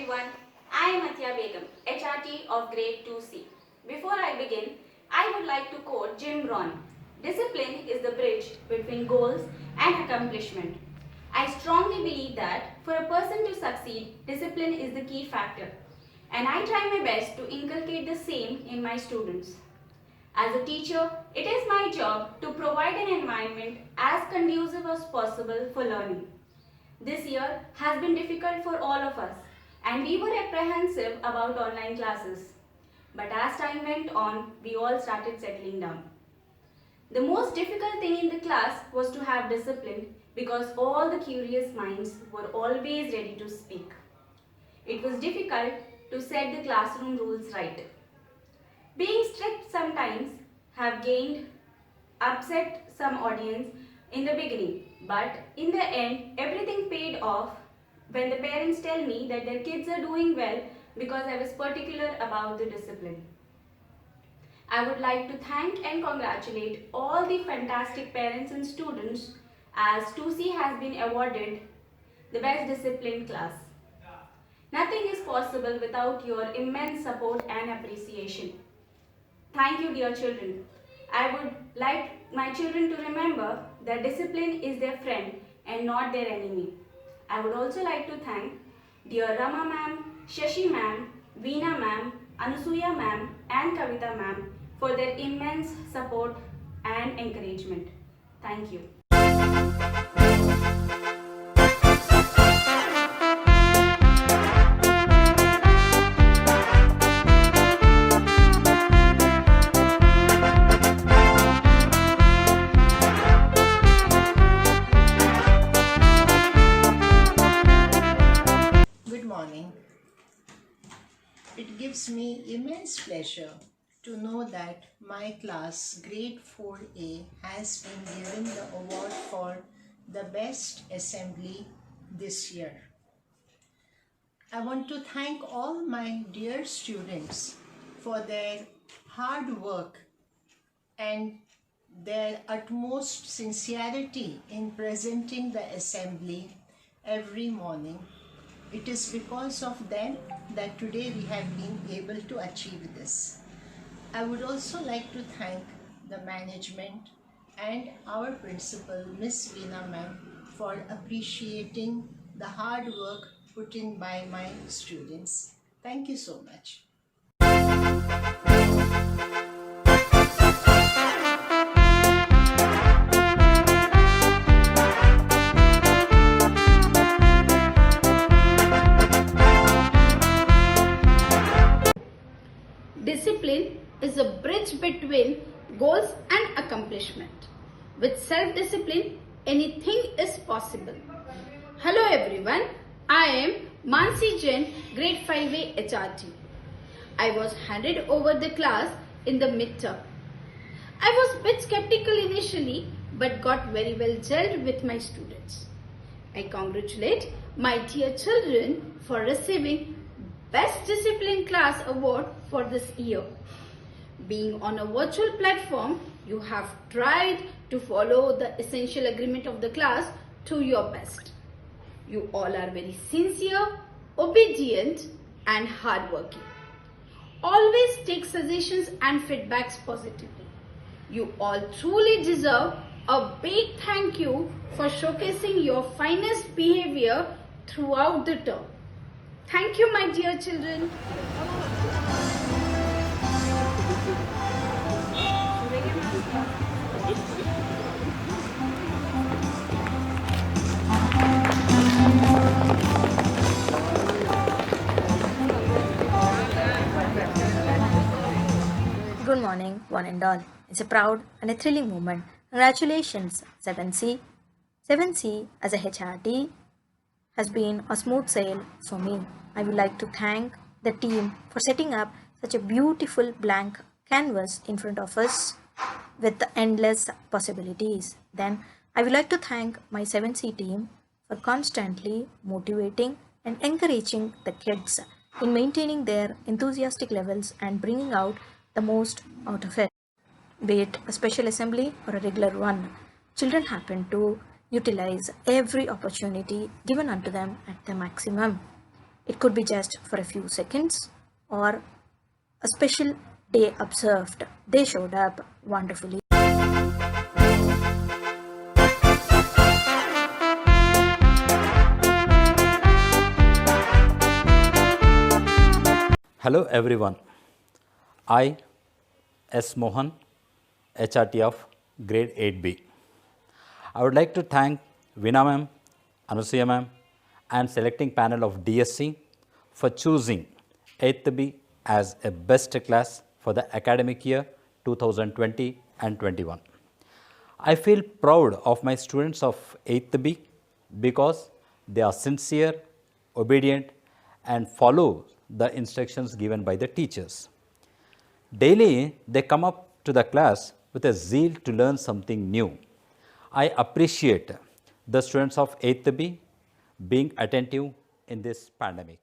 everyone. I am Athiya Begum, HRT of Grade 2C. Before I begin, I would like to quote Jim Rohn. Discipline is the bridge between goals and accomplishment. I strongly believe that for a person to succeed, discipline is the key factor. And I try my best to inculcate the same in my students. As a teacher, it is my job to provide an environment as conducive as possible for learning. This year has been difficult for all of us, and we were apprehensive about online classes. But as time went on, we all started settling down. The most difficult thing in the class was to have discipline because all the curious minds were always ready to speak. It was difficult to set the classroom rules right. Being strict sometimes have upset some audience in the beginning, but in the end everything paid off when the parents tell me that their kids are doing well because I was particular about the discipline. I would like to thank and congratulate all the fantastic parents and students as 2C has been awarded the best discipline class. Nothing is possible without your immense support and appreciation. Thank you, dear children. I would like my children to remember that discipline is their friend and not their enemy. I would also like to thank dear Rama ma'am, Shashi ma'am, Veena ma'am, Anusuya ma'am and Kavita ma'am for their immense support and encouragement. Thank you. Good morning. It gives me immense pleasure to know that my class, grade 4A, has been given the award for the best assembly this year. I want to thank all my dear students for their hard work and their utmost sincerity in presenting the assembly every morning. It is because of them that today we have been able to achieve this. I would also like to thank the management and our principal, Miss Veena ma'am, for appreciating the hard work put in by my students. Thank you so much. Discipline is a bridge between goals and accomplishment. With self-discipline, anything is possible. Hello everyone, I am Mansi Jain, grade 5A HRT. I was handed over the class in the midterm. I was a bit skeptical initially but got very well gelled with my students. I congratulate my dear children for receiving Best Discipline Class Award for this year. Being on a virtual platform, you have tried to follow the essential agreement of the class to your best. You all are very sincere, obedient and hardworking. Always take suggestions and feedbacks positively. You all truly deserve a big thank you for showcasing your finest behavior throughout the term. Thank you, my dear children. Good morning, one and all. It's a proud and a thrilling moment. Congratulations, 7C. 7C as a HRT has been a smooth sail for me. I would like to thank the team for setting up such a beautiful blank canvas in front of us with the endless possibilities. Then I would like to thank my 7C team for constantly motivating and encouraging the kids in maintaining their enthusiastic levels and bringing out the most out of it. Be it a special assembly or a regular one, children happen to utilize every opportunity given unto them at the maximum. It could be just for a few seconds or a special day observed. They showed up wonderfully. Hello everyone. I, S. Mohan, HRT of grade 8B. I would like to thank Veena ma'am, Anusuya ma'am and selecting panel of DSC for choosing 8th B as a best class for the academic year 2020 and 21. I feel proud of my students of 8th B because they are sincere, obedient and follow the instructions given by the teachers. Daily, they come up to the class with a zeal to learn something new. I appreciate the students of 8th B being attentive in this pandemic.